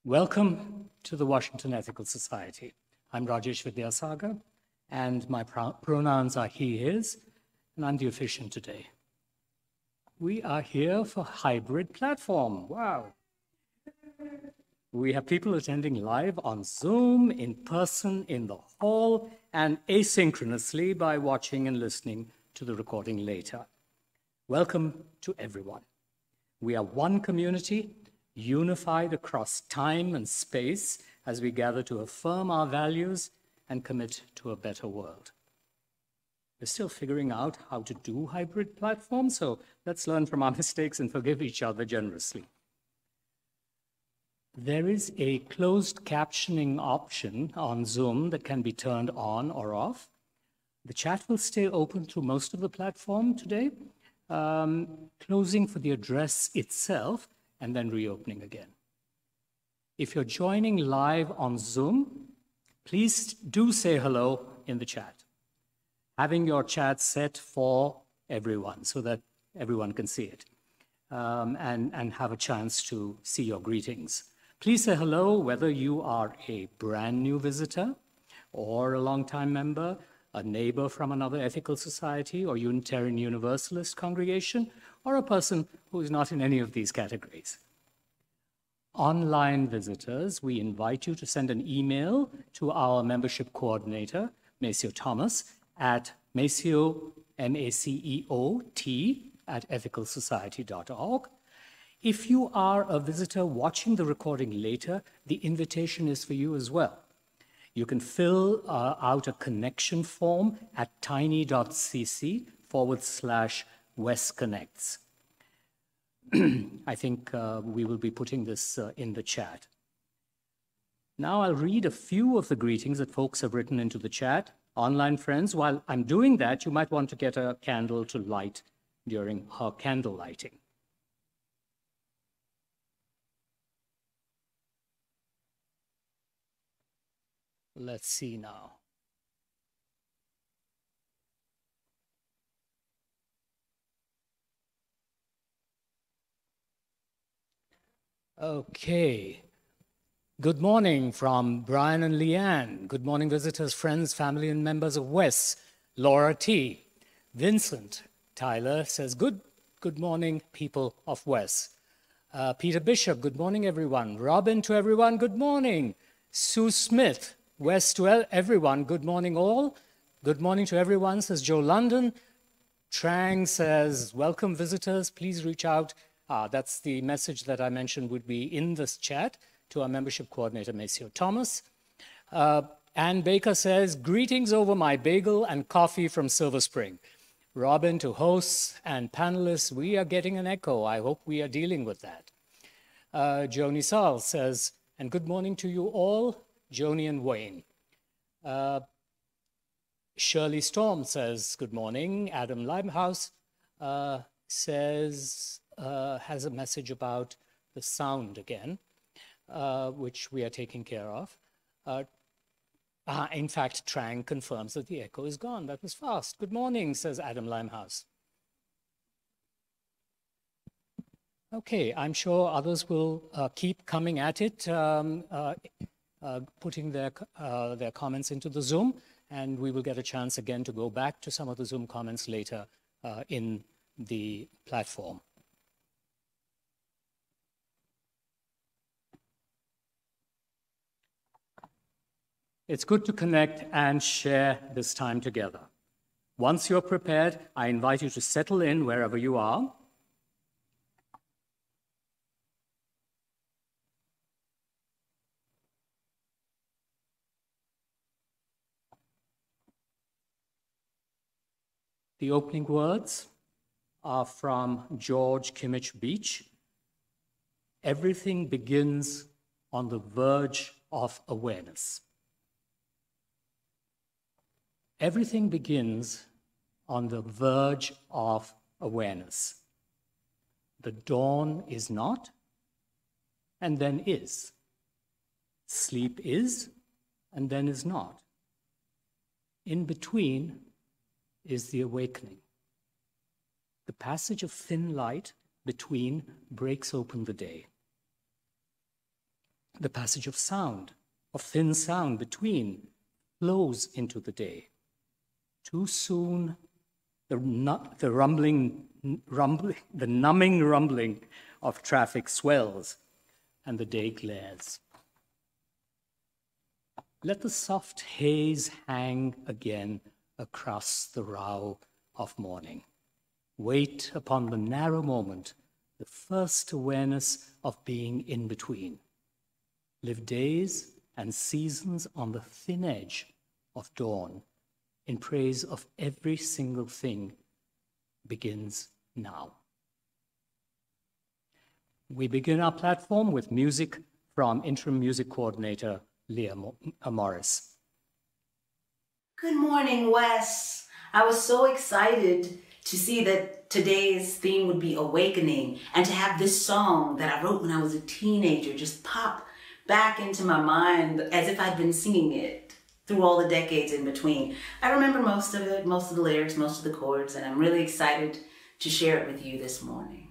Welcome to the Washington Ethical Society. I'm Rajesh Vidyasagar, and my pronouns are he, his, and I'm the officiant today. We are here for hybrid platform. Wow. We have people attending live on Zoom, in person, in the hall, and asynchronously by watching and listening to the recording later. Welcome to everyone. We are one community, unified across time and space as we gather to affirm our values and commit to a better world. We're still figuring out how to do hybrid platforms, so let's learn from our mistakes and forgive each other generously. There is a closed captioning option on Zoom that can be turned on or off. The chat will stay open through most of the platform today, closing for the address itself, and then reopening again. If you're joining live on Zoom, please do say hello in the chat. Having your chat set for everyone so that everyone can see it and have a chance to see your greetings. Please say hello whether you are a brand new visitor or a longtime member, a neighbor from another ethical society or Unitarian Universalist congregation, or a person who is not in any of these categories. Online visitors, we invite you to send an email to our membership coordinator, Maceo Thomas, at Maceo, M-A-C-E-O-T, at ethicalsociety.org. If you are a visitor watching the recording later, the invitation is for you as well. You can fill out a connection form at tiny.cc/wesconnects. I think we will be putting this in the chat. Now I'll read a few of the greetings that folks have written into the chat. Online friends, while I'm doing that, you might want to get a candle to light during her candle lighting. Let's see now. Okay. Good morning from Brian and Leanne. Good morning, visitors, friends, family, and members of WES. Laura T. Vincent Tyler says, good morning, people of WES. Peter Bishop, good morning, everyone. Robin to everyone, good morning. Sue Smith, WES to everyone, good morning all. Good morning to everyone, says Joe London. Trang says, welcome visitors, please reach out. That's the message that I mentioned would be in this chat to our membership coordinator, Maceo Thomas. Ann Baker says, greetings over my bagel and coffee from Silver Spring. Robin to hosts and panelists, we are getting an echo. I hope we are dealing with that. Joni Saul says, and good morning to you all, Joni and Wayne. Shirley Storm says, good morning. Adam Limehouse says, has a message about the sound again, which we are taking care of. In fact, Trang confirms that the echo is gone. That was fast. Good morning, says Adam Limehouse. Okay, I'm sure others will keep coming at it, putting their comments into the Zoom, and we will get a chance again to go back to some of the Zoom comments later in the platform. It's good to connect and share this time together. Once you're prepared, I invite you to settle in wherever you are. The opening words are from George Kimmich Beach. Everything begins on the verge of awareness. Everything begins on the verge of awareness. The dawn is not, and then is. Sleep is, and then is not. In between is the awakening. The passage of thin light between breaks open the day. The passage of sound, of thin sound between, flows into the day. Too soon, the numbing rumbling of traffic swells, and the day glares. Let the soft haze hang again across the brow of morning. Wait upon the narrow moment, the first awareness of being in between. Live days and seasons on the thin edge of dawn, in praise of every single thing begins now. We begin our platform with music from Interim Music Coordinator Leah Morris. Good morning, Wes. I was so excited to see that today's theme would be awakening, and to have this song that I wrote when I was a teenager just pop back into my mind as if I'd been singing it through all the decades in between. I remember most of it, most of the lyrics, most of the chords, and I'm really excited to share it with you this morning.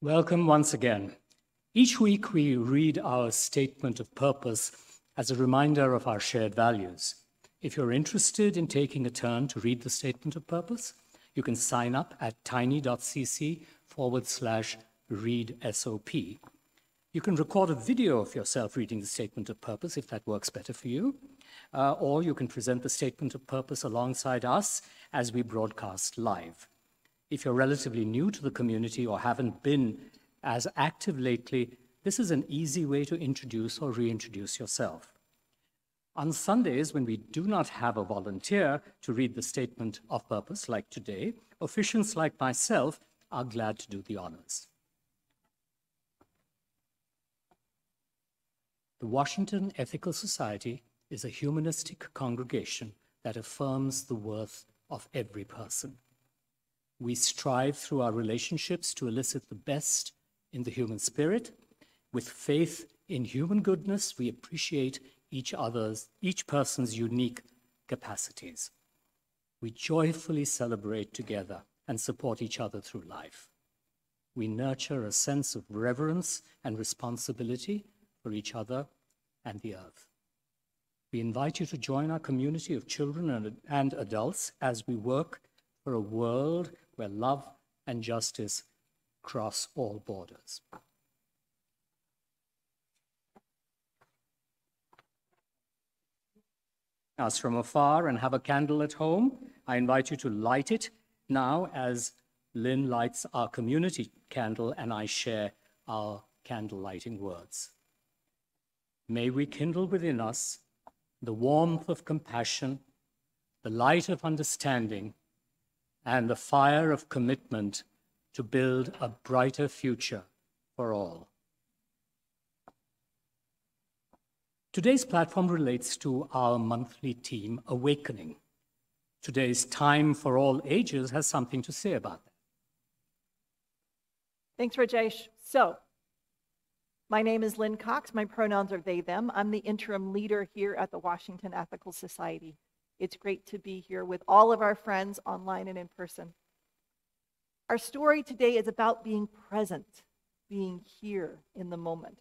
Welcome once again. Each week we read our statement of purpose as a reminder of our shared values. If you're interested in taking a turn to read the statement of purpose, you can sign up at tiny.cc/readsop. You can record a video of yourself reading the statement of purpose if that works better for you, or you can present the statement of purpose alongside us as we broadcast live. If you're relatively new to the community or haven't been as active lately, this is an easy way to introduce or reintroduce yourself. On Sundays, when we do not have a volunteer to read the statement of purpose like today, officiants like myself are glad to do the honors. The Washington Ethical Society is a humanistic congregation that affirms the worth of every person. We strive through our relationships to elicit the best in the human spirit. With faith in human goodness, we appreciate each person's unique capacities. We joyfully celebrate together and support each other through life. We nurture a sense of reverence and responsibility for each other and the earth. We invite you to join our community of children and adults as we work for a world where love and justice cross all borders. Us from afar and have a candle at home, I invite you to light it now as Lyn lights our community candle and I share our candle lighting words. May we kindle within us the warmth of compassion, the light of understanding, and the fire of commitment to build a brighter future for all. Today's platform relates to our monthly theme, Awakening. Today's Time for All Ages has something to say about that. Thanks, Rajesh. So, my name is Lyn Cox. My pronouns are they, them. I'm the interim leader here at the Washington Ethical Society. It's great to be here with all of our friends online and in person. Our story today is about being present, being here in the moment.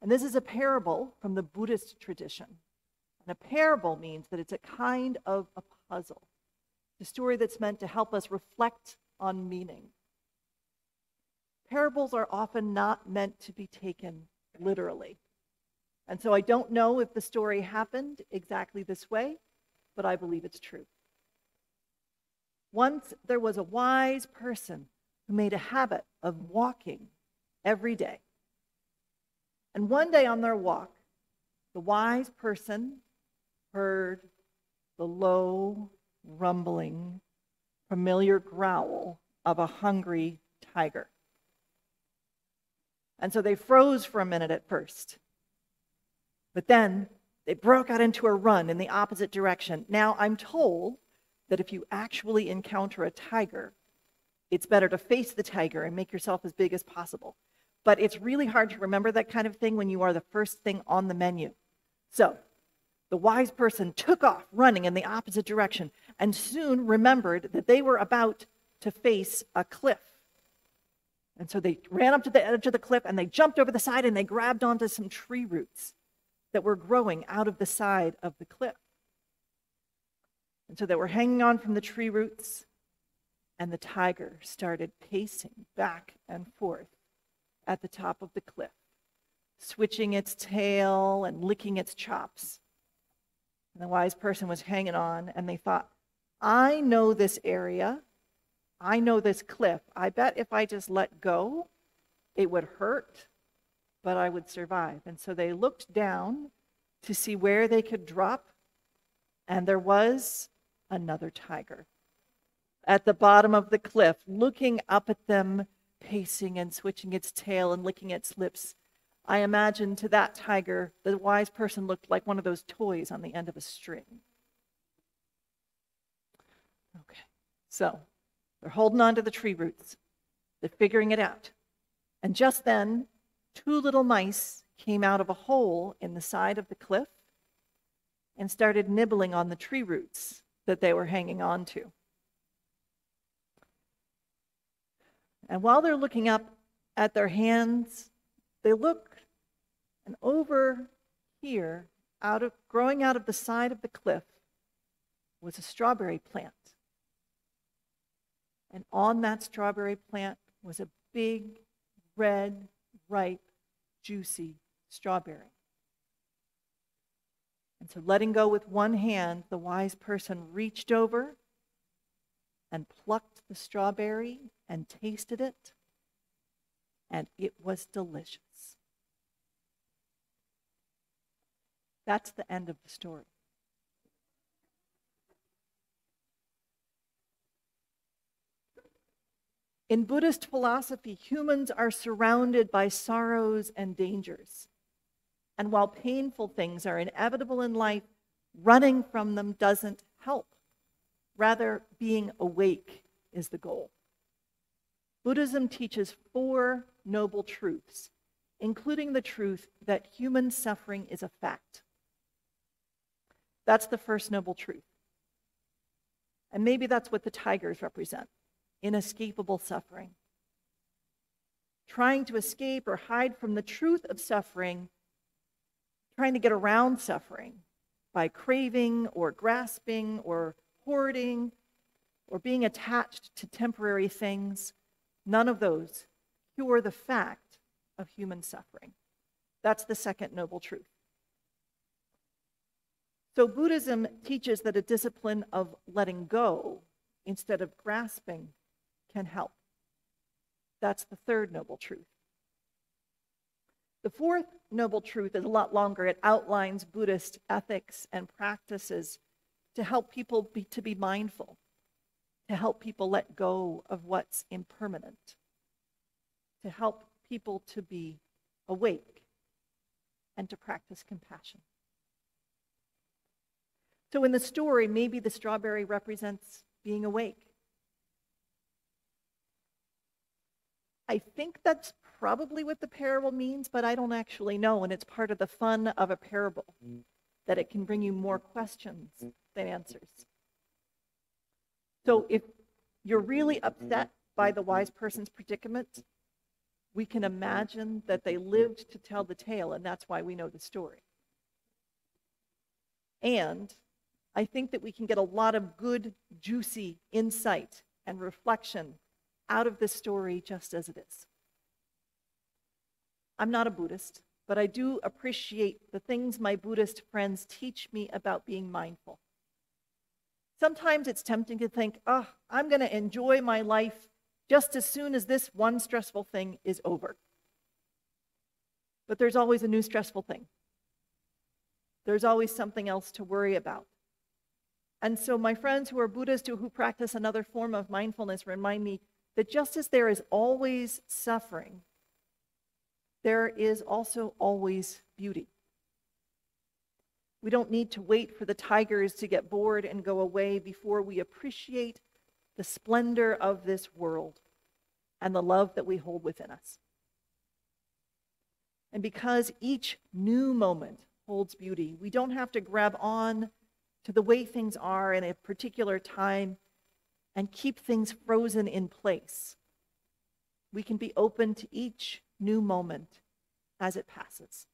And this is a parable from the Buddhist tradition. And a parable means that it's a kind of a puzzle, a story that's meant to help us reflect on meaning. Parables are often not meant to be taken literally. And so I don't know if the story happened exactly this way, but I believe it's true. Once there was a wise person who made a habit of walking every day. And one day on their walk, the wise person heard the low, rumbling, familiar growl of a hungry tiger. And so they froze for a minute at first. But then they broke out into a run in the opposite direction. Now, I'm told that if you actually encounter a tiger, it's better to face the tiger and make yourself as big as possible. But it's really hard to remember that kind of thing when you are the first thing on the menu. So the wise person took off running in the opposite direction and soon remembered that they were about to face a cliff. And so they ran up to the edge of the cliff and they jumped over the side and they grabbed onto some tree roots that were growing out of the side of the cliff. And so they were hanging on from the tree roots, and the tiger started pacing back and forth at the top of the cliff, switching its tail and licking its chops. And the wise person was hanging on, and they thought, I know this area. I know this cliff. I bet if I just let go, it would hurt, but I would survive. And so they looked down to see where they could drop, and there was another tiger at the bottom of the cliff, looking up at them, pacing and switching its tail and licking its lips. I imagine to that tiger, the wise person looked like one of those toys on the end of a string. Okay, so they're holding on to the tree roots. They're figuring it out. And just then, two little mice came out of a hole in the side of the cliff and started nibbling on the tree roots that they were hanging on to. And while they're looking up at their hands, they look, and over here, growing out of the side of the cliff, was a strawberry plant. And on that strawberry plant was a big, red, ripe, juicy strawberry. And so letting go with one hand, the wise person reached over and plucked the strawberry and tasted it, and it was delicious. That's the end of the story. In Buddhist philosophy, humans are surrounded by sorrows and dangers. And while painful things are inevitable in life, running from them doesn't help. Rather, being awake is the goal. Buddhism teaches 4 noble truths, including the truth that human suffering is a fact. That's the first noble truth. And maybe that's what the tigers represent, inescapable suffering. Trying to escape or hide from the truth of suffering, trying to get around suffering by craving or grasping or hoarding or being attached to temporary things, none of those cure the fact of human suffering. That's the second noble truth. So Buddhism teaches that a discipline of letting go instead of grasping can help. That's the third noble truth. The fourth noble truth is a lot longer. It outlines Buddhist ethics and practices to help people to be mindful, to help people let go of what's impermanent, to help people to be awake and to practice compassion. So in the story, maybe the strawberry represents being awake. I think that's probably what the parable means, but I don't actually know, and it's part of the fun of a parable, that it can bring you more questions than answers. So if you're really upset by the wise person's predicament, we can imagine that they lived to tell the tale, and that's why we know the story. And I think that we can get a lot of good, juicy insight and reflection out of this story just as it is. I'm not a Buddhist, but I do appreciate the things my Buddhist friends teach me about being mindful. Sometimes it's tempting to think, I'm going to enjoy my life just as soon as this one stressful thing is over. But there's always a new stressful thing. There's always something else to worry about. And so my friends who are Buddhist who practice another form of mindfulness remind me that just as there is always suffering, there is also always beauty. We don't need to wait for the tigers to get bored and go away before we appreciate the splendor of this world and the love that we hold within us. And because each new moment holds beauty, we don't have to grab on to the way things are in a particular time and keep things frozen in place. We can be open to each new moment as it passes.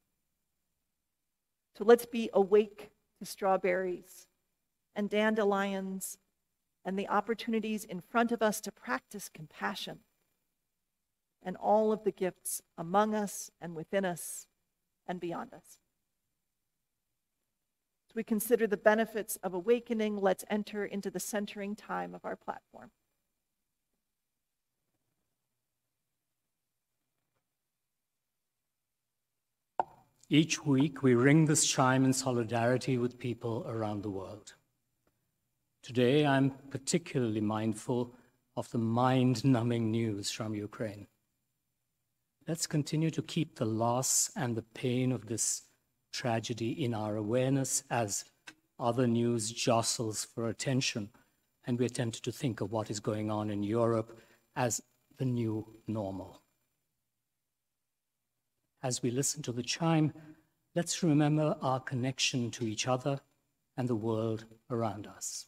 So let's be awake to strawberries and dandelions and the opportunities in front of us to practice compassion and all of the gifts among us and within us and beyond us. As we consider the benefits of awakening, let's enter into the centering time of our platform. Each week, we ring this chime in solidarity with people around the world. Today, I'm particularly mindful of the mind-numbing news from Ukraine. Let's continue to keep the loss and the pain of this tragedy in our awareness as other news jostles for attention, and we attempt to think of what is going on in Europe as the new normal. As we listen to the chime, let's remember our connection to each other and the world around us.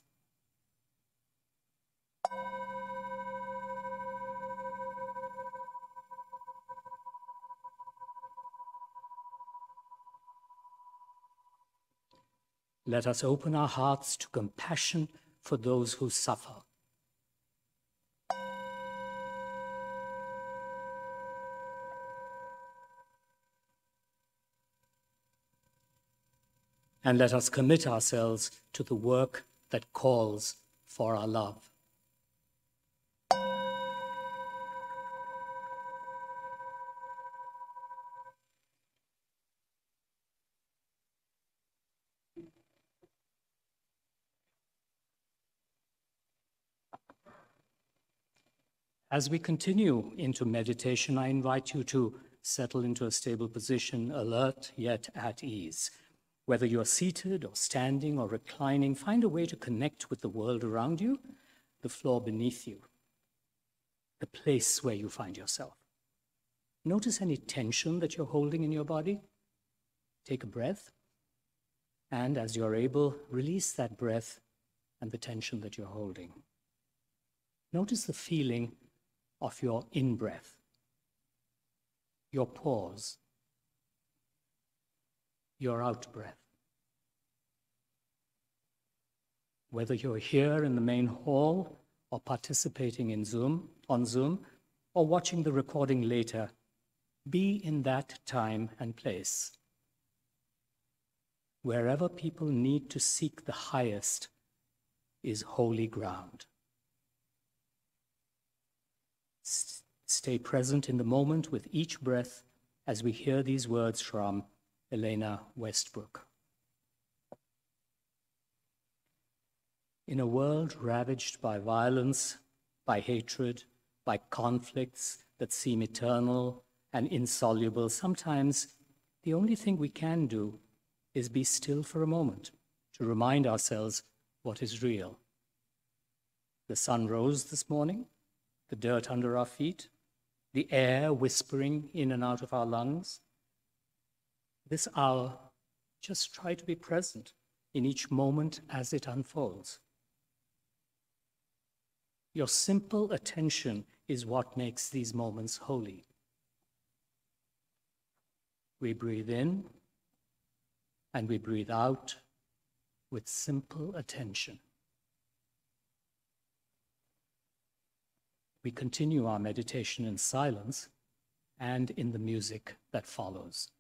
Let us open our hearts to compassion for those who suffer. And let us commit ourselves to the work that calls for our love. As we continue into meditation, I invite you to settle into a stable position, alert yet at ease. Whether you're seated or standing or reclining, find a way to connect with the world around you, the floor beneath you, the place where you find yourself. Notice any tension that you're holding in your body. Take a breath, and as you're able, release that breath and the tension that you're holding. Notice the feeling of your in-breath, your pause, your out-breath. Whether you're here in the main hall or participating on Zoom, or watching the recording later, be in that time and place. Wherever people need to seek the highest is holy ground. Stay present in the moment with each breath as we hear these words from Elena Westbrook. In a world ravaged by violence, by hatred, by conflicts that seem eternal and insoluble, sometimes the only thing we can do is be still for a moment to remind ourselves what is real. The sun rose this morning, the dirt under our feet, the air whispering in and out of our lungs. This hour, just try to be present in each moment as it unfolds. Your simple attention is what makes these moments holy. We breathe in and we breathe out with simple attention. We continue our meditation in silence and in the music that follows.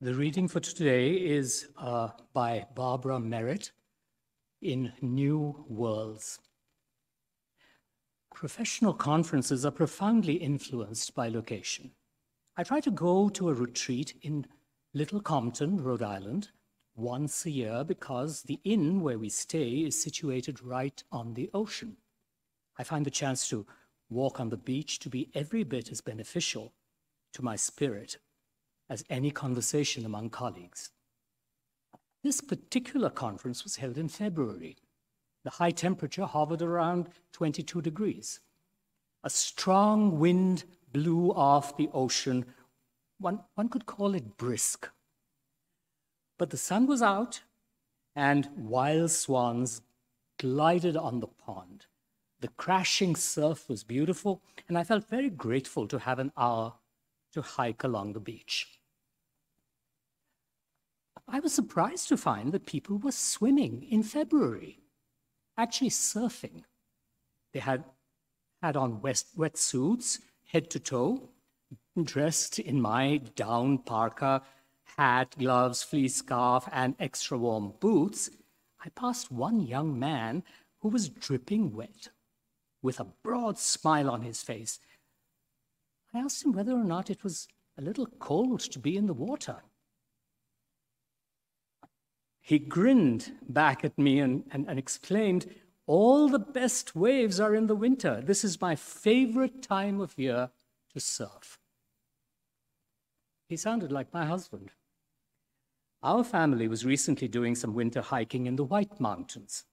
The reading for today is by Barbara Merritt in New Worlds. Professional conferences are profoundly influenced by location. I try to go to a retreat in Little Compton, Rhode Island, once a year because the inn where we stay is situated right on the ocean. I find the chance to walk on the beach to be every bit as beneficial to my spirit as any conversation among colleagues. This particular conference was held in February. The high temperature hovered around 22 degrees. A strong wind blew off the ocean. One could call it brisk. But the sun was out, and wild swans glided on the pond. The crashing surf was beautiful, and I felt very grateful to have an hour to hike along the beach. I was surprised to find that people were swimming in February, actually surfing. They had on wetsuits, head to toe, dressed in my down parka, hat, gloves, fleece scarf, and extra warm boots. I passed one young man who was dripping wet, with a broad smile on his face. I asked him whether or not it was a little cold to be in the water. He grinned back at me and exclaimed, "All the best waves are in the winter. This is my favorite time of year to surf." He sounded like my husband. Our family was recently doing some winter hiking in the White Mountains.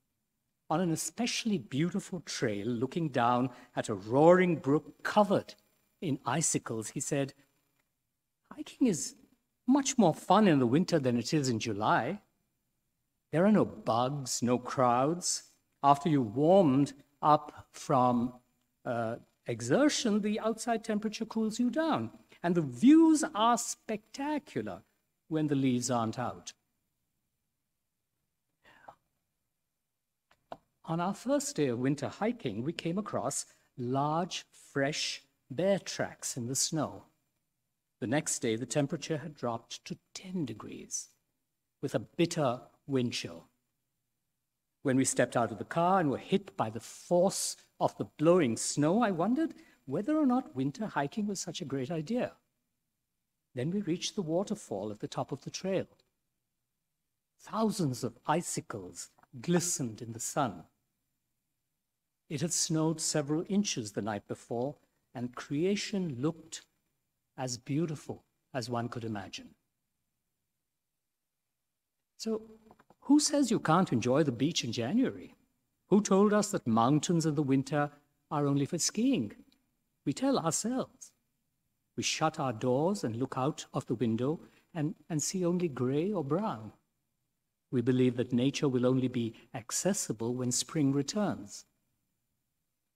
On an especially beautiful trail looking down at a roaring brook covered in icicles, he said, "Hiking is much more fun in the winter than it is in July. There are no bugs, no crowds. After you warmed up from exertion, the outside temperature cools you down, and the views are spectacular when the leaves aren't out." On our first day of winter hiking, we came across large, fresh bear tracks in the snow. The next day, the temperature had dropped to 10 degrees, with a bitter wind chill. When we stepped out of the car and were hit by the force of the blowing snow, I wondered whether or not winter hiking was such a great idea. Then we reached the waterfall at the top of the trail. Thousands of icicles glistened in the sun. It had snowed several inches the night before, and creation looked as beautiful as one could imagine. So, who says you can't enjoy the beach in January? Who told us that mountains in the winter are only for skiing? We tell ourselves. We shut our doors and look out of the window and see only gray or brown. We believe that nature will only be accessible when spring returns.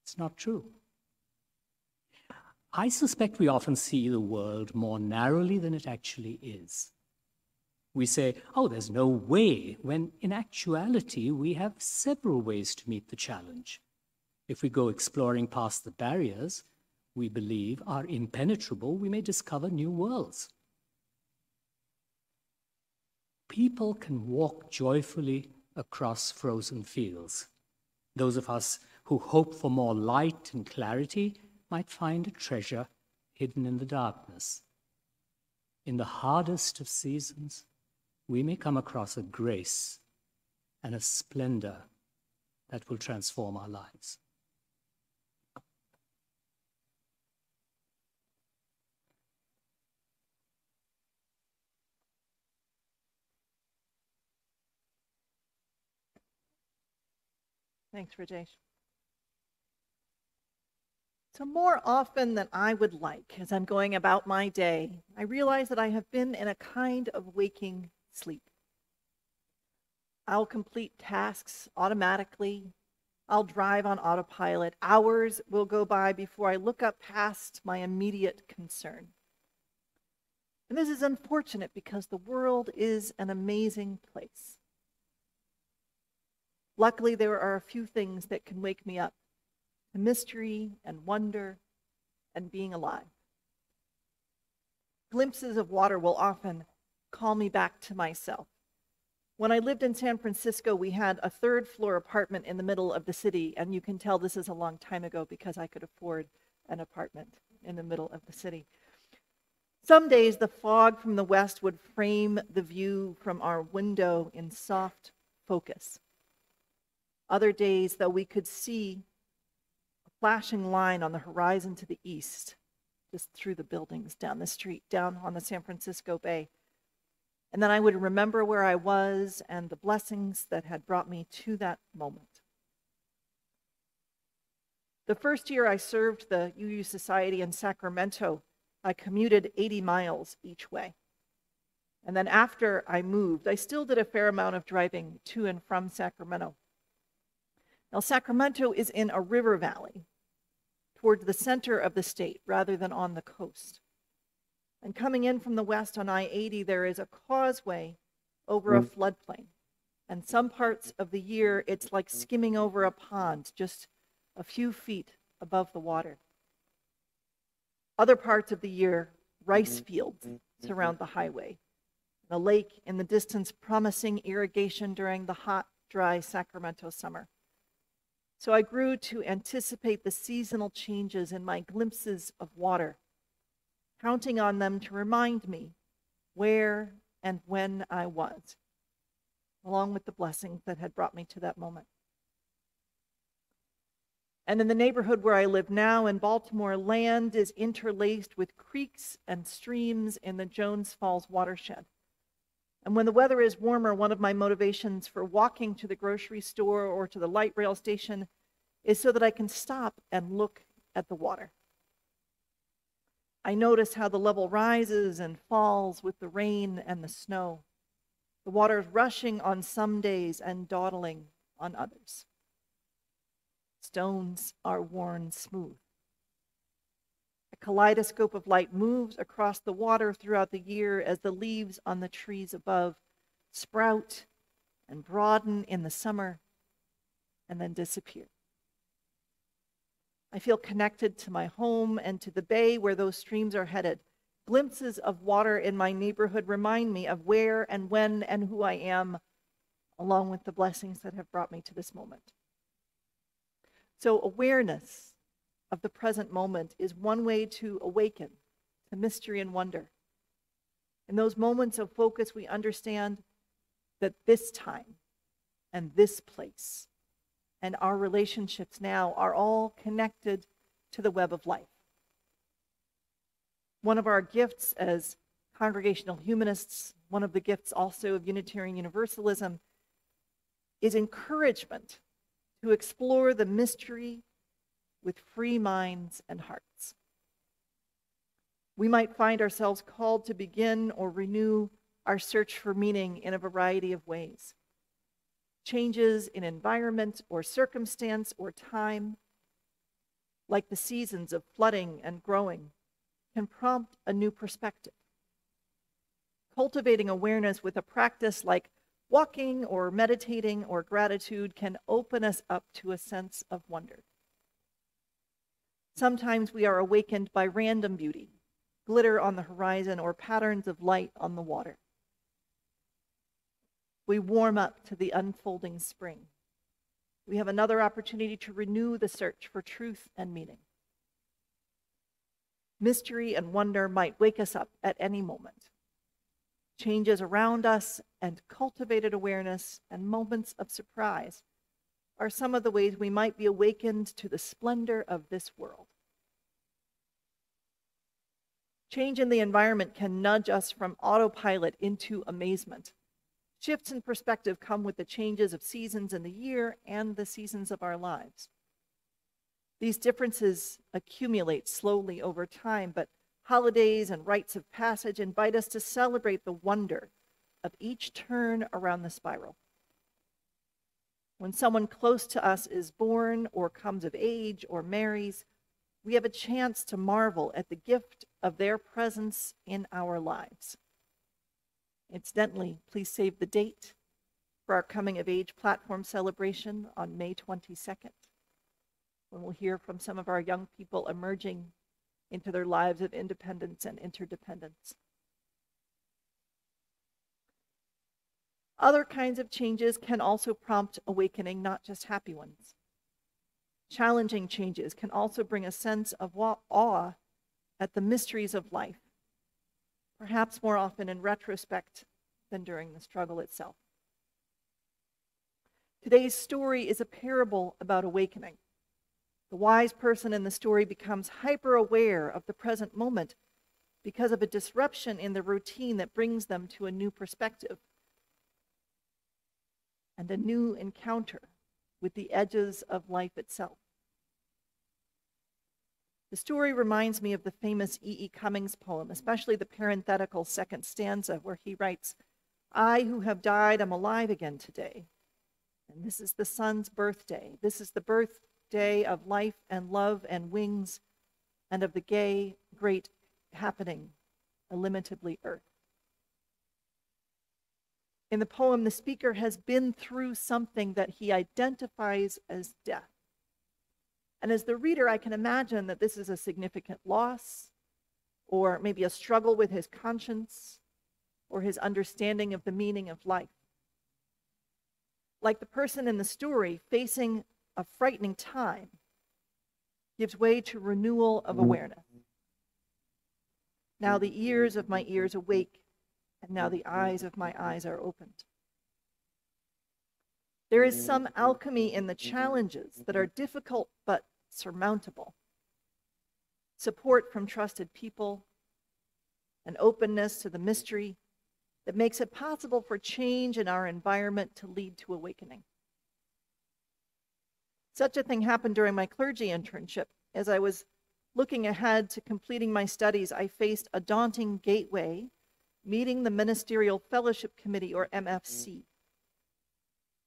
It's not true. I suspect we often see the world more narrowly than it actually is. We say, "Oh, there's no way," when in actuality we have several ways to meet the challenge. If we go exploring past the barriers we believe are impenetrable, we may discover new worlds. People can walk joyfully across frozen fields. Those of us who hope for more light and clarity might find a treasure hidden in the darkness. In the hardest of seasons, we may come across a grace and a splendor that will transform our lives. Thanks, Rajesh. So more often than I would like, as I'm going about my day, I realize that I have been in a kind of waking sleep. I'll complete tasks automatically. I'll drive on autopilot. Hours will go by before I look up past my immediate concern. And this is unfortunate because the world is an amazing place. Luckily, there are a few things that can wake me up: the mystery and wonder and being alive. Glimpses of water will often call me back to myself. When I lived in San Francisco, we had a third-floor apartment in the middle of the city, and you can tell this is a long time ago because I could afford an apartment in the middle of the city. Some days, the fog from the west would frame the view from our window in soft focus. Other days, though, we could see a flashing line on the horizon to the east, just through the buildings, down the street, down on the San Francisco Bay. And then I would remember where I was and the blessings that had brought me to that moment. The first year I served the UU Society in Sacramento, I commuted 80 miles each way. And then after I moved, I still did a fair amount of driving to and from Sacramento. Now, Sacramento is in a river valley towards the center of the state rather than on the coast. And coming in from the west on I-80, there is a causeway over a floodplain. And some parts of the year, it's like skimming over a pond, just a few feet above the water. Other parts of the year, rice fields surround the highway. The lake in the distance promising irrigation during the hot, dry Sacramento summer. So I grew to anticipate the seasonal changes in my glimpses of water, counting on them to remind me where and when I was, along with the blessings that had brought me to that moment. And in the neighborhood where I live now in Baltimore, land is interlaced with creeks and streams in the Jones Falls watershed. And when the weather is warmer, one of my motivations for walking to the grocery store or to the light rail station is so that I can stop and look at the water. I notice how the level rises and falls with the rain and the snow. The water is rushing on some days and dawdling on others. Stones are worn smooth. A kaleidoscope of light moves across the water throughout the year as the leaves on the trees above sprout and broaden in the summer and then disappear. I feel connected to my home and to the bay where those streams are headed. Glimpses of water in my neighborhood remind me of where and when and who I am, along with the blessings that have brought me to this moment. So awareness of the present moment is one way to awaken to mystery and wonder. In those moments of focus, we understand that this time and this place and our relationships now are all connected to the web of life. One of our gifts as congregational humanists, one of the gifts also of Unitarian Universalism, is encouragement to explore the mystery with free minds and hearts. We might find ourselves called to begin or renew our search for meaning in a variety of ways. Changes in environment or circumstance or time, like the seasons of flooding and growing, can prompt a new perspective. Cultivating awareness with a practice like walking or meditating or gratitude can open us up to a sense of wonder. Sometimes we are awakened by random beauty, glitter on the horizon, or patterns of light on the water. We warm up to the unfolding spring. We have another opportunity to renew the search for truth and meaning. Mystery and wonder might wake us up at any moment. Changes around us and cultivated awareness and moments of surprise are some of the ways we might be awakened to the splendor of this world. Change in the environment can nudge us from autopilot into amazement. Shifts in perspective come with the changes of seasons in the year and the seasons of our lives. These differences accumulate slowly over time, but holidays and rites of passage invite us to celebrate the wonder of each turn around the spiral. When someone close to us is born or comes of age or marries, we have a chance to marvel at the gift of their presence in our lives. Incidentally, please save the date for our coming of age platform celebration on May 22nd, when we'll hear from some of our young people emerging into their lives of independence and interdependence. Other kinds of changes can also prompt awakening, not just happy ones. Challenging changes can also bring a sense of awe at the mysteries of life, perhaps more often in retrospect than during the struggle itself. Today's story is a parable about awakening. The wise person in the story becomes hyper-aware of the present moment because of a disruption in the routine that brings them to a new perspective and a new encounter with the edges of life itself. The story reminds me of the famous E.E. Cummings poem, especially the parenthetical second stanza, where he writes, "I who have died am alive again today. And this is the sun's birthday. This is the birthday of life and love and wings, and of the gay, great happening, illimitably earth." In the poem, the speaker has been through something that he identifies as death. And as the reader, I can imagine that this is a significant loss, or maybe a struggle with his conscience, or his understanding of the meaning of life. Like the person in the story, facing a frightening time gives way to renewal of awareness. Now the ears of my ears awake, and now the eyes of my eyes are opened. There is some alchemy in the challenges that are difficult but surmountable. Support from trusted people, an openness to the mystery that makes it possible for change in our environment to lead to awakening. Such a thing happened during my clergy internship. As I was looking ahead to completing my studies, I faced a daunting gateway, meeting the Ministerial Fellowship Committee, or MFC.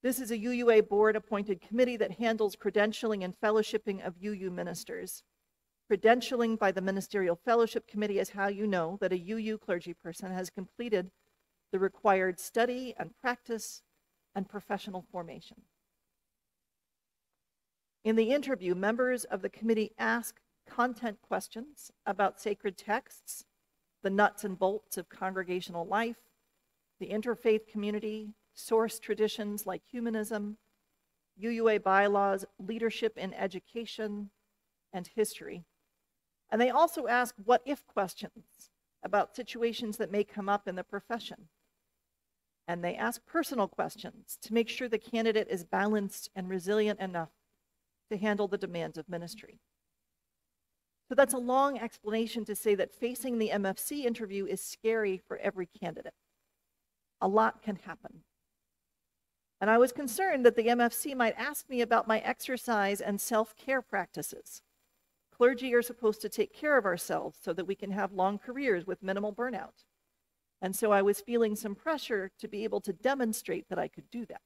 This is a UUA board-appointed committee that handles credentialing and fellowshipping of UU ministers. Credentialing by the Ministerial Fellowship Committee is how you know that a UU clergy person has completed the required study and practice and professional formation. In the interview, members of the committee ask content questions about sacred texts, the nuts and bolts of congregational life, the interfaith community, source traditions like humanism, UUA bylaws, leadership in education, and history. And they also ask what-if questions about situations that may come up in the profession. And they ask personal questions to make sure the candidate is balanced and resilient enough to handle the demands of ministry. So that's a long explanation to say that facing the MFC interview is scary for every candidate. A lot can happen. And I was concerned that the MFC might ask me about my exercise and self-care practices. Clergy are supposed to take care of ourselves so that we can have long careers with minimal burnout. And so I was feeling some pressure to be able to demonstrate that I could do that.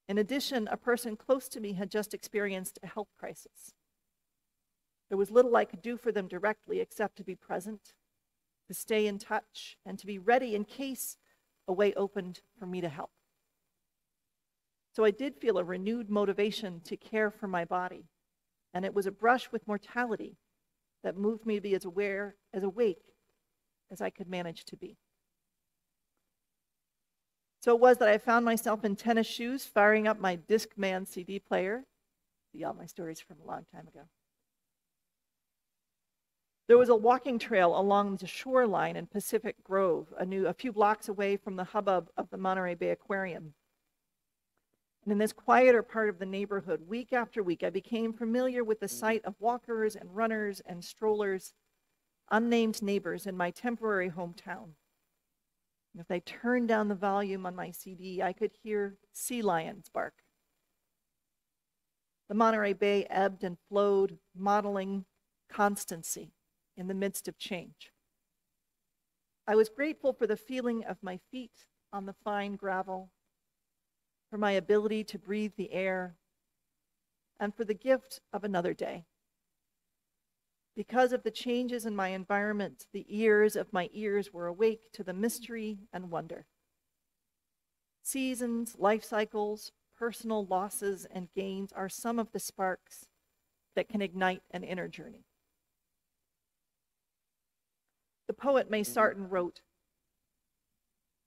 In addition, a person close to me had just experienced a health crisis. There was little I could do for them directly except to be present, to stay in touch, and to be ready in case a way opened for me to help. So I did feel a renewed motivation to care for my body, and it was a brush with mortality that moved me to be as awake as I could manage to be. So it was that I found myself in tennis shoes, firing up my Discman CD player. See all my stories from a long time ago. There was a walking trail along the shoreline in Pacific Grove, a few blocks away from the hubbub of the Monterey Bay Aquarium. And in this quieter part of the neighborhood, week after week, I became familiar with the sight of walkers and runners and strollers, unnamed neighbors in my temporary hometown. And if I turned down the volume on my CD, I could hear sea lions bark. The Monterey Bay ebbed and flowed, modeling constancy in the midst of change. I was grateful for the feeling of my feet on the fine gravel, for my ability to breathe the air, and for the gift of another day. Because of the changes in my environment, the ears of my ears were awake to the mystery and wonder. Seasons, life cycles, personal losses, and gains are some of the sparks that can ignite an inner journey. The poet May Sarton wrote,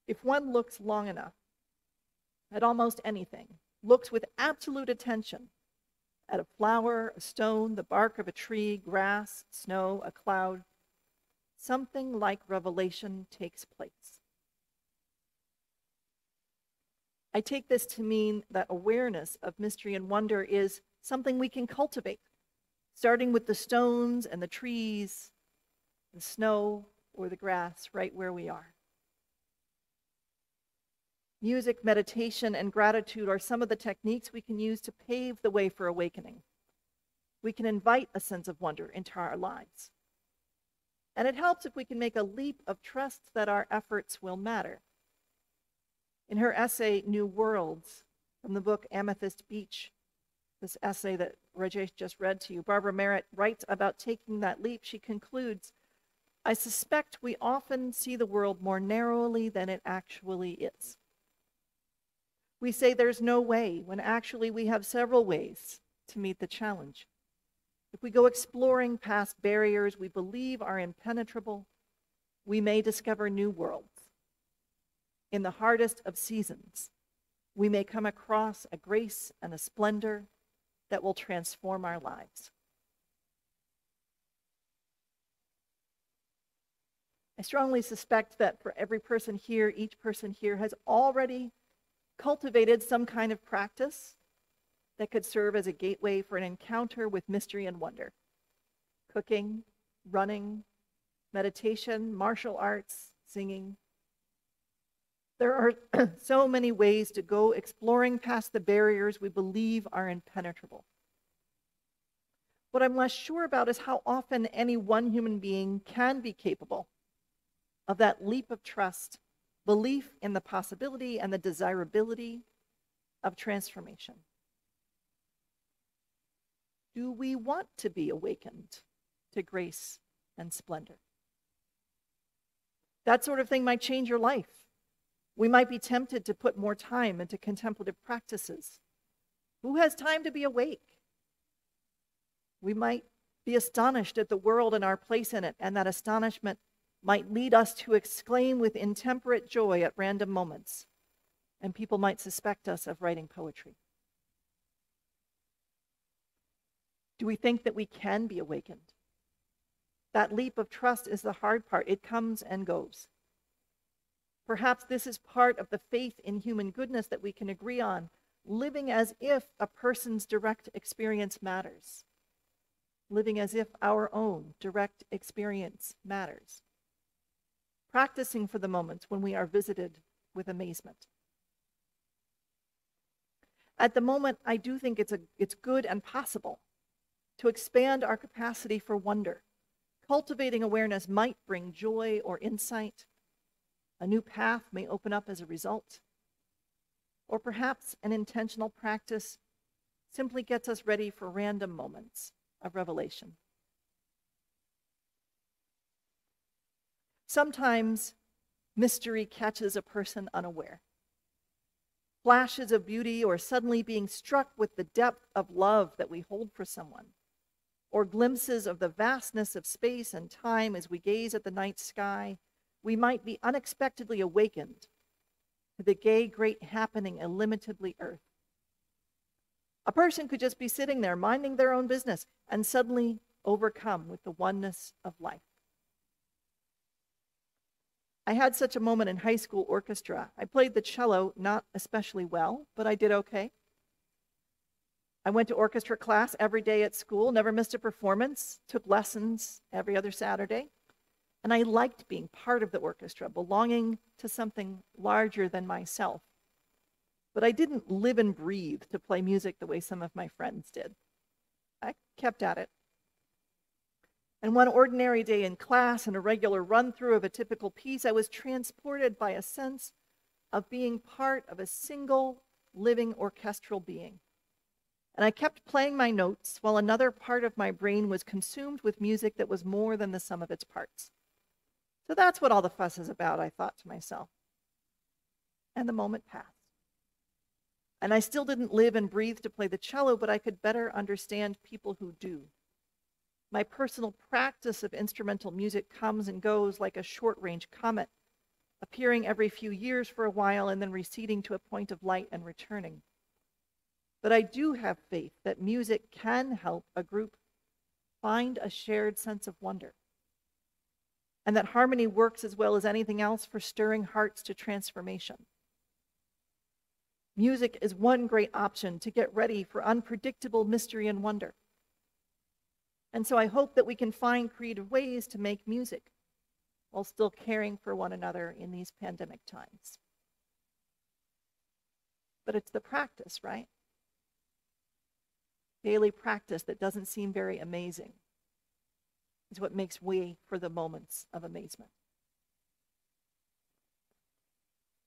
If one looks long enough at almost anything, looks with absolute attention at a flower, a stone, the bark of a tree, grass, snow, a cloud, something like revelation takes place. I take this to mean that awareness of mystery and wonder is something we can cultivate, starting with the stones and the trees, the snow, or the grass right where we are. Music, meditation, and gratitude are some of the techniques we can use to pave the way for awakening. We can invite a sense of wonder into our lives. And it helps if we can make a leap of trust that our efforts will matter. In her essay, New Worlds, from the book Amethyst Beach, this essay that Rajesh just read to you, Barbara Merritt writes about taking that leap. She concludes, I suspect we often see the world more narrowly than it actually is. We say there's no way, when actually we have several ways to meet the challenge. If we go exploring past barriers we believe are impenetrable, we may discover new worlds. In the hardest of seasons, we may come across a grace and a splendor that will transform our lives. I strongly suspect that for every person here, each person here has already cultivated some kind of practice that could serve as a gateway for an encounter with mystery and wonder. Cooking, running, meditation, martial arts, singing. There are so many ways to go exploring past the barriers we believe are impenetrable. What I'm less sure about is how often any one human being can be capable of that leap of trust, belief in the possibility and the desirability of transformation. Do we want to be awakened to grace and splendor? That sort of thing might change your life. We might be tempted to put more time into contemplative practices. Who has time to be awake? We might be astonished at the world and our place in it, and that astonishment might lead us to exclaim with intemperate joy at random moments, and people might suspect us of writing poetry. Do we think that we can be awakened? That leap of trust is the hard part. It comes and goes. Perhaps this is part of the faith in human goodness that we can agree on, living as if a person's direct experience matters, living as if our own direct experience matters, practicing for the moments when we are visited with amazement. At the moment, I do think it's good and possible to expand our capacity for wonder. Cultivating awareness might bring joy or insight. A new path may open up as a result. Or perhaps an intentional practice simply gets us ready for random moments of revelation. Sometimes mystery catches a person unaware. Flashes of beauty, or suddenly being struck with the depth of love that we hold for someone, or glimpses of the vastness of space and time as we gaze at the night sky, we might be unexpectedly awakened to the gay, great happening illimitably earth. A person could just be sitting there minding their own business and suddenly overcome with the oneness of life. I had such a moment in high school orchestra. I played the cello, not especially well, but I did okay. I went to orchestra class every day at school, never missed a performance, took lessons every other Saturday. And I liked being part of the orchestra, belonging to something larger than myself. But I didn't live and breathe to play music the way some of my friends did. I kept at it. And one ordinary day in class and a regular run-through of a typical piece, I was transported by a sense of being part of a single living orchestral being. And I kept playing my notes while another part of my brain was consumed with music that was more than the sum of its parts. So that's what all the fuss is about, I thought to myself. And the moment passed. And I still didn't live and breathe to play the cello, but I could better understand people who do. My personal practice of instrumental music comes and goes like a short-range comet, appearing every few years for a while and then receding to a point of light and returning. But I do have faith that music can help a group find a shared sense of wonder, and that harmony works as well as anything else for stirring hearts to transformation. Music is one great option to get ready for unpredictable mystery and wonder. And so I hope that we can find creative ways to make music while still caring for one another in these pandemic times. But it's the practice, right? Daily practice that doesn't seem very amazing is what makes way for the moments of amazement.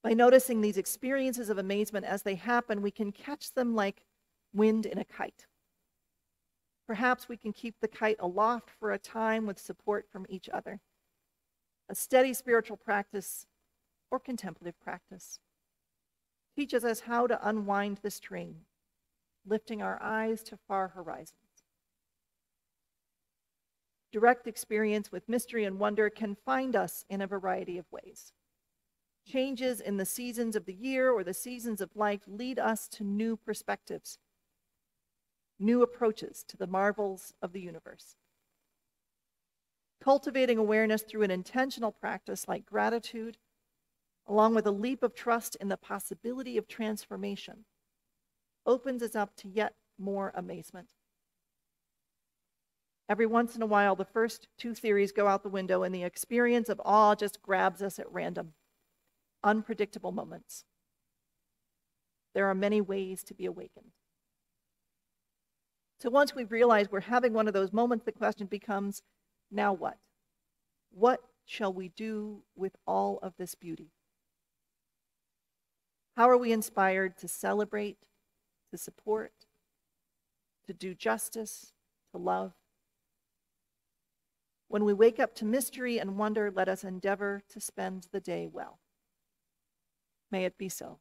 By noticing these experiences of amazement as they happen, we can catch them like wind in a kite. Perhaps we can keep the kite aloft for a time with support from each other. A steady spiritual practice or contemplative practice teaches us how to unwind the string, lifting our eyes to far horizons. Direct experience with mystery and wonder can find us in a variety of ways. Changes in the seasons of the year or the seasons of life lead us to new perspectives, new approaches to the marvels of the universe. Cultivating awareness through an intentional practice like gratitude, along with a leap of trust in the possibility of transformation, opens us up to yet more amazement. Every once in a while, the first two theories go out the window and the experience of awe just grabs us at random, unpredictable moments. There are many ways to be awakened. So once we've realized we're having one of those moments, the question becomes, now what? What shall we do with all of this beauty? How are we inspired to celebrate, to support, to do justice, to love? When we wake up to mystery and wonder, let us endeavor to spend the day well. May it be so.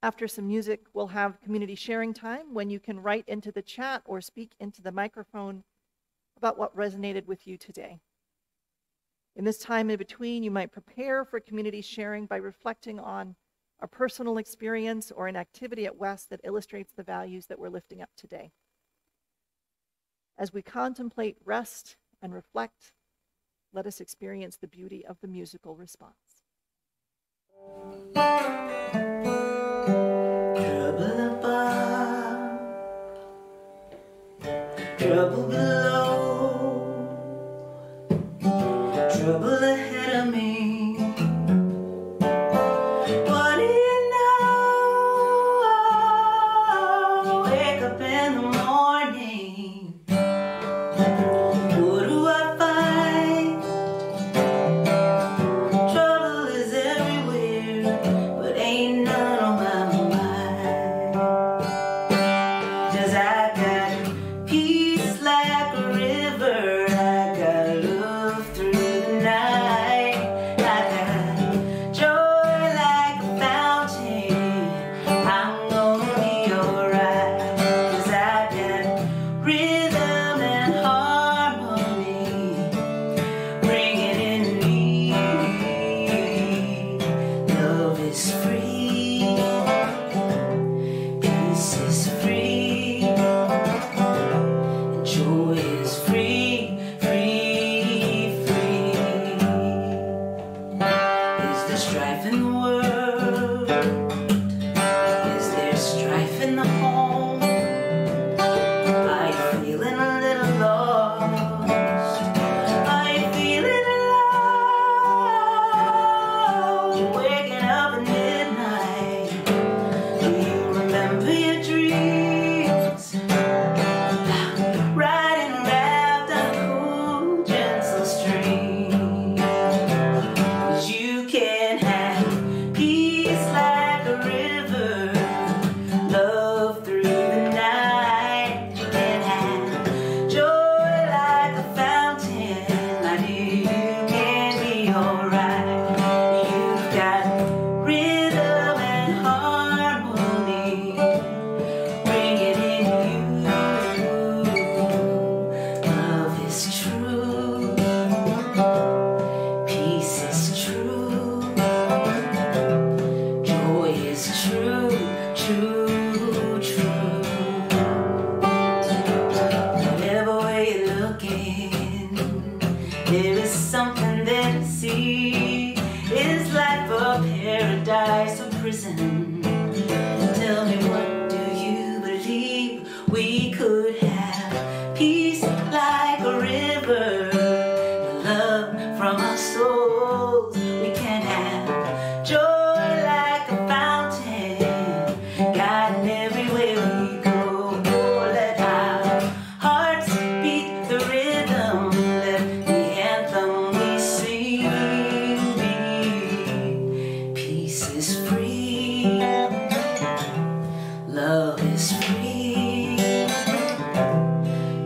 After some music, we'll have community sharing time when you can write into the chat or speak into the microphone about what resonated with you today. In this time in between, you might prepare for community sharing by reflecting on a personal experience or an activity at West that illustrates the values that we're lifting up today. As we contemplate, rest, and reflect, let us experience the beauty of the musical response. Trouble above, trouble below, trouble ahead of me. What do you know? Wake up in the morning. What do I find? Trouble is everywhere, but ain't none on my mind. 'Cause I got peace like a river, I got love through the night. we could have peace like a river, love from our souls. We can have joy like a fountain, guiding everywhere we go. Oh, let our hearts beat the rhythm, let the anthem we sing be. Peace is free, love is free,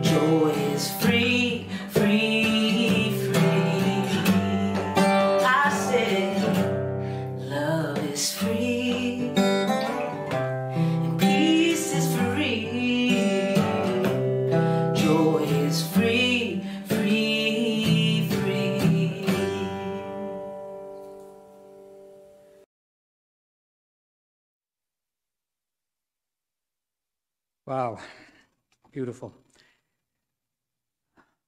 joy is free, free, free. I said, love is free, and peace is free, joy is free, free, free. Wow, beautiful.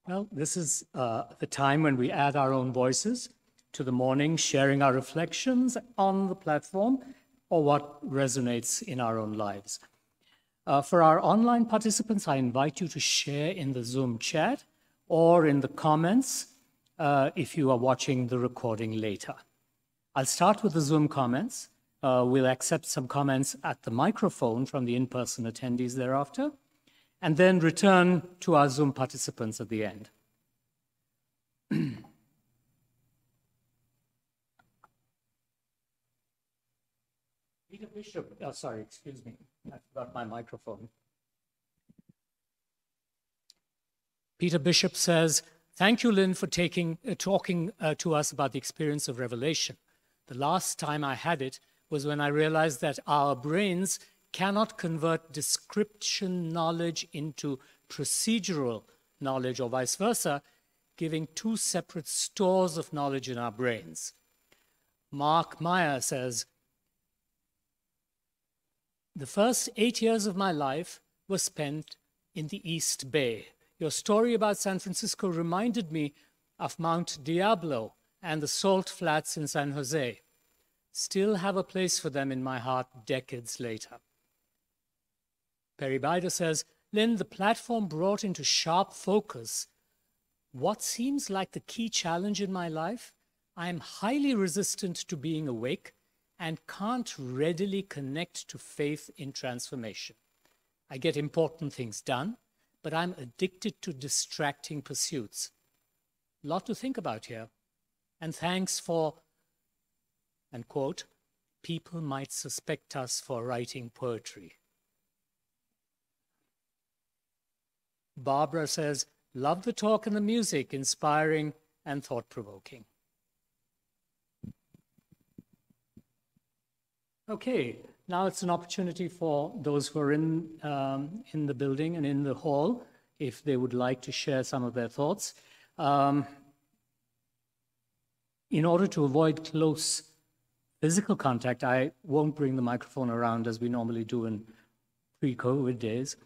Well, this is the time when we add our own voices to the morning, sharing our reflections on the platform or what resonates in our own lives. For our online participants, I invite you to share in the Zoom chat or in the comments if you are watching the recording later. I'll start with the Zoom comments. We'll accept some comments at the microphone from the in-person attendees thereafter, and then return to our Zoom participants at the end. Peter Bishop, sorry, excuse me, I forgot my microphone. Peter Bishop says, thank you, Lyn, for talking to us about the experience of revelation. The last time I had it was when I realized that our brains cannot convert description knowledge into procedural knowledge or vice versa, giving two separate stores of knowledge in our brains. Mark Meyer says, the first 8 years of my life were spent in the East Bay. Your story about San Francisco reminded me of Mount Diablo and the Salt Flats in San Jose. Still have a place for them in my heart decades later. Perry Bider says, Lyn, the platform brought into sharp focus what seems like the key challenge in my life. I am highly resistant to being awake and can't readily connect to faith in transformation. I get important things done, but I'm addicted to distracting pursuits. A lot to think about here. And thanks for, and quote, people might suspect us for writing poetry. Barbara says, love the talk and the music, inspiring and thought-provoking. Okay, now it's an opportunity for those who are in the building and in the hall, if they would like to share some of their thoughts. In order to avoid close physical contact, I won't bring the microphone around as we normally do in pre-COVID days.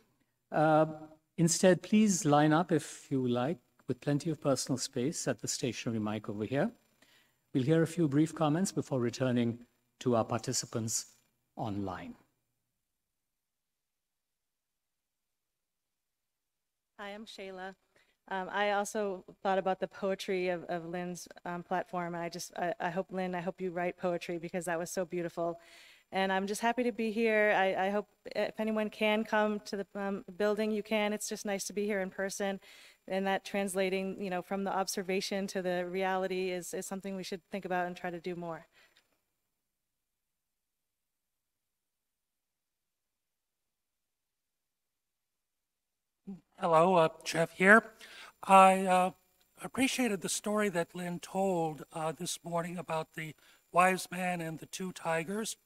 Instead, please line up if you like, with plenty of personal space at the stationary mic over here. We'll hear a few brief comments before returning to our participants online. Hi, I'm Shayla. I also thought about the poetry of Lyn's platform, and I hope, Lyn, I hope you write poetry because that was so beautiful. And I'm just happy to be here. I hope if anyone can come to the building, you can. It's just nice to be here in person. And that translating, you know, from the observation to the reality is something we should think about and try to do more. Hello, Jeff here. I appreciated the story that Lyn told this morning about the wise man and the two tigers,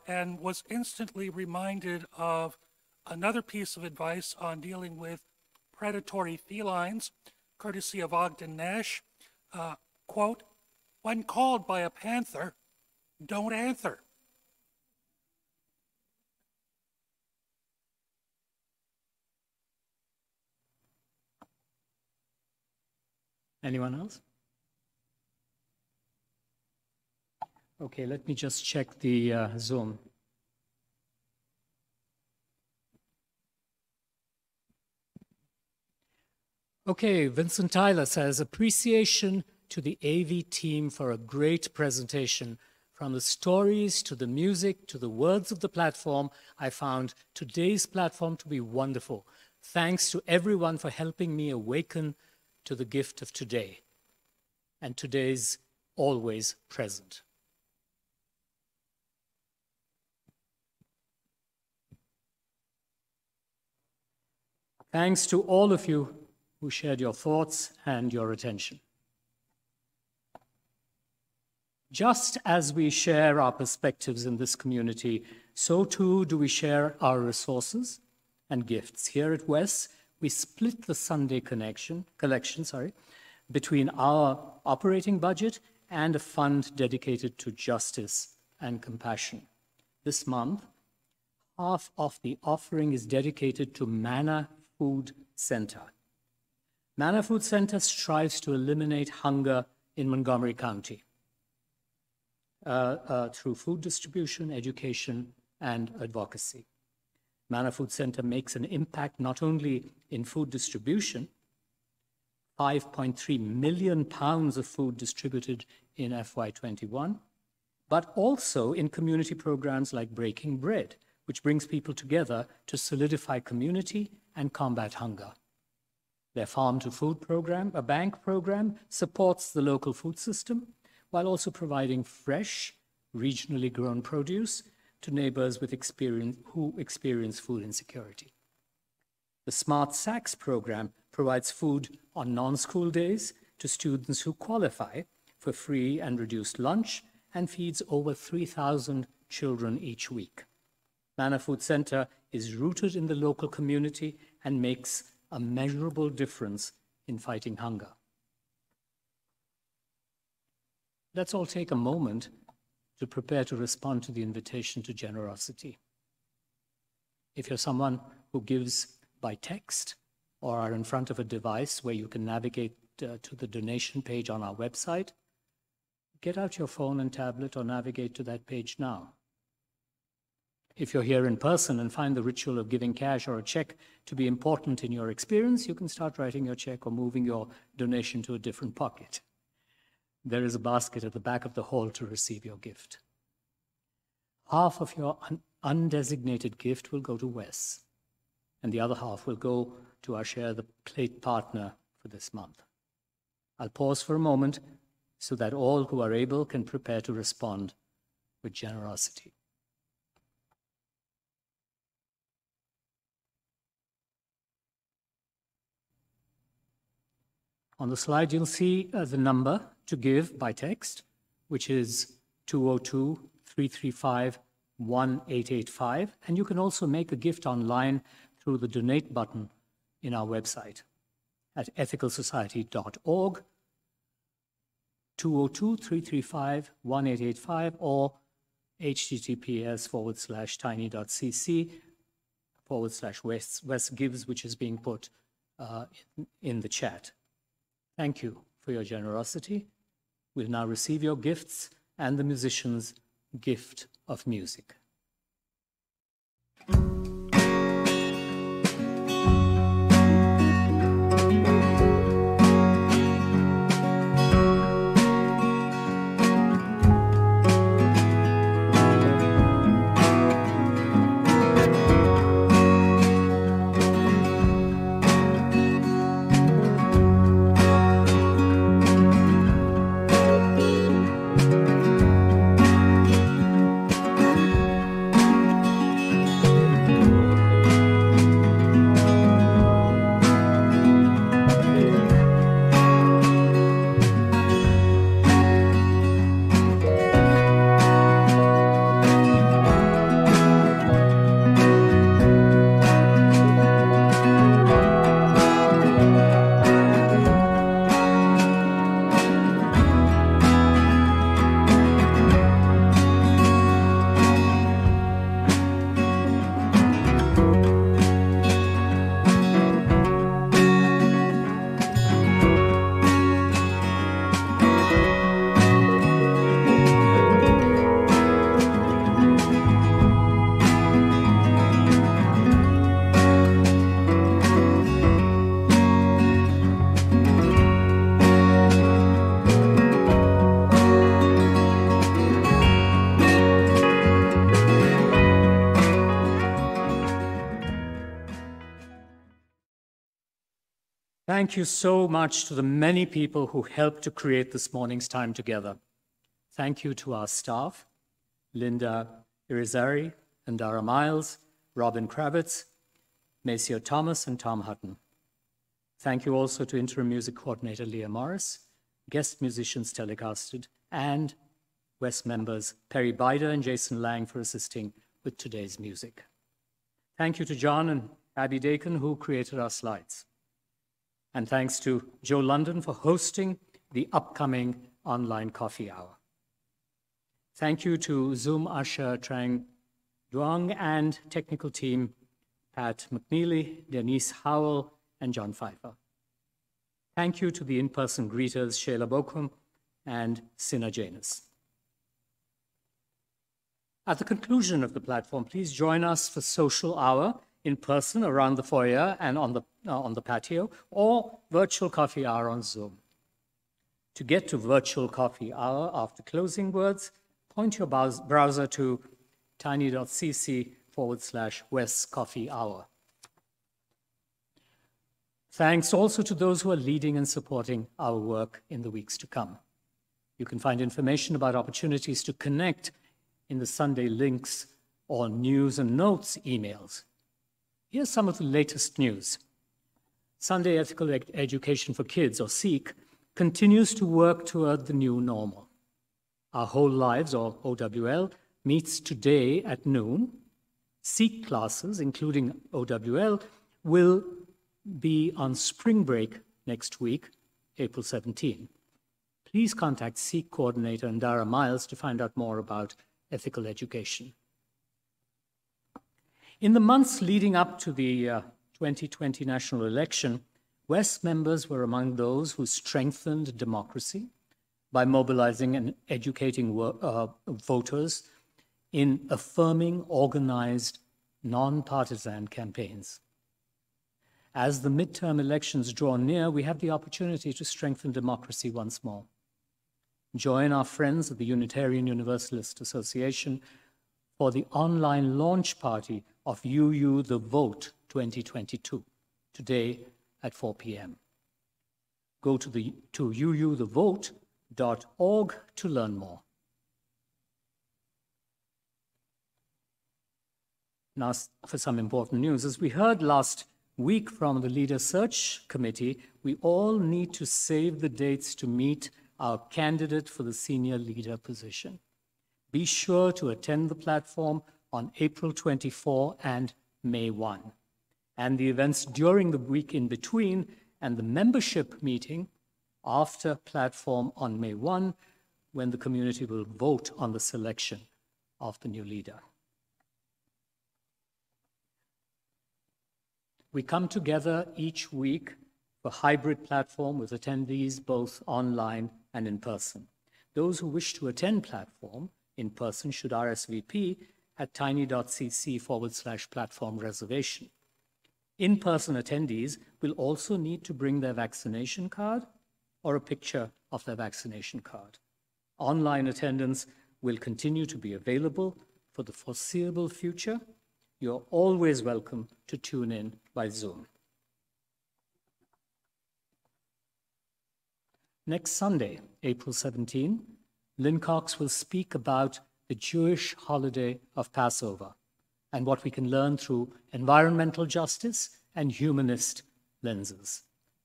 and was instantly reminded of another piece of advice on dealing with predatory felines, courtesy of Ogden Nash. Quote, when called by a panther, don't answer. Anyone else? Okay, let me just check the Zoom. Okay, Vincent Tyler says, appreciation to the AV team for a great presentation. From the stories to the music to the words of the platform, I found today's platform to be wonderful. Thanks to everyone for helping me awaken to the gift of today. And today's always present. Thanks to all of you who shared your thoughts and your attention. Just as we share our perspectives in this community, so too do we share our resources and gifts. Here at WES, we split the Sunday collection between our operating budget and a fund dedicated to justice and compassion. This month, half of the offering is dedicated to Manna Food Center. Manna Food Center strives to eliminate hunger in Montgomery County through food distribution, education, and advocacy. Manna Food Center makes an impact not only in food distribution, 5.3 million pounds of food distributed in FY21, but also in community programs like Breaking Bread, which brings people together to solidify community and combat hunger. Their Farm to Food program, a bank program, supports the local food system while also providing fresh, regionally grown produce to neighbors who experience food insecurity. The Smart Sacks program provides food on non-school days to students who qualify for free and reduced lunch and feeds over 3,000 children each week. Manna Food Center is rooted in the local community and makes a measurable difference in fighting hunger. Let's all take a moment to prepare to respond to the invitation to generosity. If you're someone who gives by text or are in front of a device where you can navigate to the donation page on our website, get out your phone and tablet or navigate to that page now. If you're here in person and find the ritual of giving cash or a check to be important in your experience, you can start writing your check or moving your donation to a different pocket. There is a basket at the back of the hall to receive your gift. Half of your undesignated gift will go to WES, and the other half will go to our Share the Plate partner for this month. I'll pause for a moment so that all who are able can prepare to respond with generosity. On the slide, you'll see the number to give by text, which is 202-335-1885. And you can also make a gift online through the donate button in our website at ethicalsociety.org, 202-335-1885, or https://tiny.cc/West Gives, which is being put in the chat. Thank you for your generosity. We'll now receive your gifts and the musician's gift of music. Thank you so much to the many people who helped to create this morning's time together. Thank you to our staff, Linda Irizarry and Dara Miles, Robin Kravitz, Maceo Thomas, and Tom Hutton. Thank you also to Interim Music Coordinator Leah Morris, guest musicians telecasted, and WES members Perry Bider and Jason Lang for assisting with today's music. Thank you to John and Abby Dakin who created our slides. And thanks to Joe London for hosting the upcoming online coffee hour. Thank you to Zoom Usher Trang Duong and technical team Pat McNeely, Denise Howell, and John Pfeiffer. Thank you to the in-person greeters Shayla Bokum and Sina Janus. At the conclusion of the platform, please join us for social hour in person around the foyer and on the patio, or virtual coffee hour on Zoom. To get to virtual coffee hour after closing words, point your browser to tiny.cc/Wes Coffee Hour. Thanks also to those who are leading and supporting our work in the weeks to come. You can find information about opportunities to connect in the Sunday links or news and notes emails. Here's some of the latest news. Sunday Ethical Education for Kids, or SEEK, continues to work toward the new normal. Our Whole Lives, or OWL, meets today at noon. SEEK classes, including OWL, will be on spring break next week, April 17. Please contact SEEK coordinator Dara Miles to find out more about ethical education. In the months leading up to the 2020 national election, WES members were among those who strengthened democracy by mobilizing and educating voters in affirming organized, non-partisan campaigns. As the midterm elections draw near, we have the opportunity to strengthen democracy once more. Join our friends at the Unitarian Universalist Association for the online launch party of UU The Vote 2022, today at 4 p.m. Go to uuthevote.org to learn more. Now for some important news. As we heard last week from the Leader Search Committee, we all need to save the dates to meet our candidate for the senior leader position. Be sure to attend the platform on April 24 and May 1, and the events during the week in between, and the membership meeting after platform on May 1, when the community will vote on the selection of the new leader. We come together each week for hybrid platform with attendees both online and in person. Those who wish to attend platform in person should RSVP at tiny.cc/platform reservation. In-person attendees will also need to bring their vaccination card or a picture of their vaccination card. Online attendance will continue to be available for the foreseeable future. You're always welcome to tune in by Zoom. Next Sunday, April 17, Lyn Cox will speak about the Jewish holiday of Passover and what we can learn through environmental justice and humanist lenses.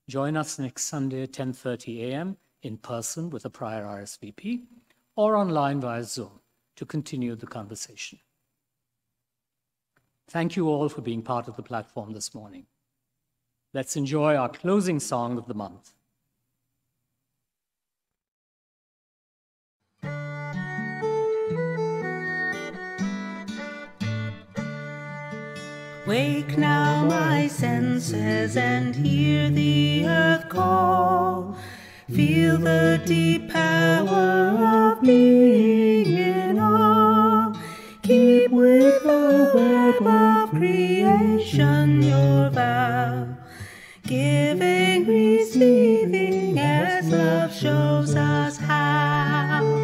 Join us next Sunday at 10:30 a.m. in person with a prior RSVP or online via Zoom to continue the conversation. Thank you all for being part of the platform this morning. Let's enjoy our closing song of the month. Wake now my senses and hear the earth call. Feel the deep power of being in awe. Keep with the web of creation your vow. Giving, receiving as love shows us how.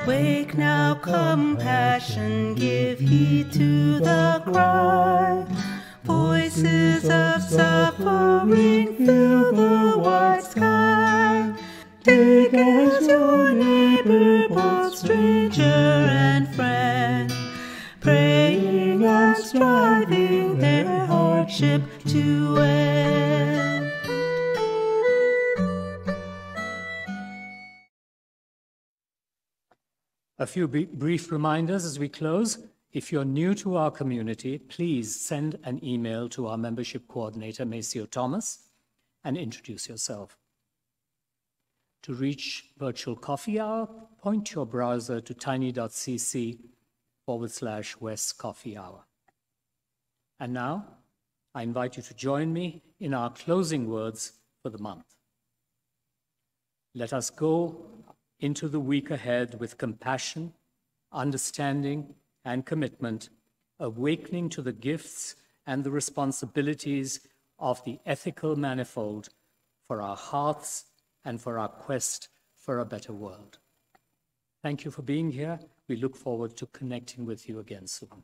Wake now, compassion, give heed to the cry. suffering fill the white sky. Take as your neighbor, both stranger and friend, praying and striving their hardship to end. A few brief reminders as we close. If you're new to our community, please send an email to our membership coordinator, Maceo Thomas, and introduce yourself. To reach Virtual Coffee Hour, point your browser to tiny.cc/Wes Coffee Hour. And now, I invite you to join me in our closing words for the month. Let us go into the week ahead with compassion, understanding, and commitment, awakening to the gifts and the responsibilities of the ethical manifold for our hearts and for our quest for a better world. Thank you for being here. We look forward to connecting with you again soon.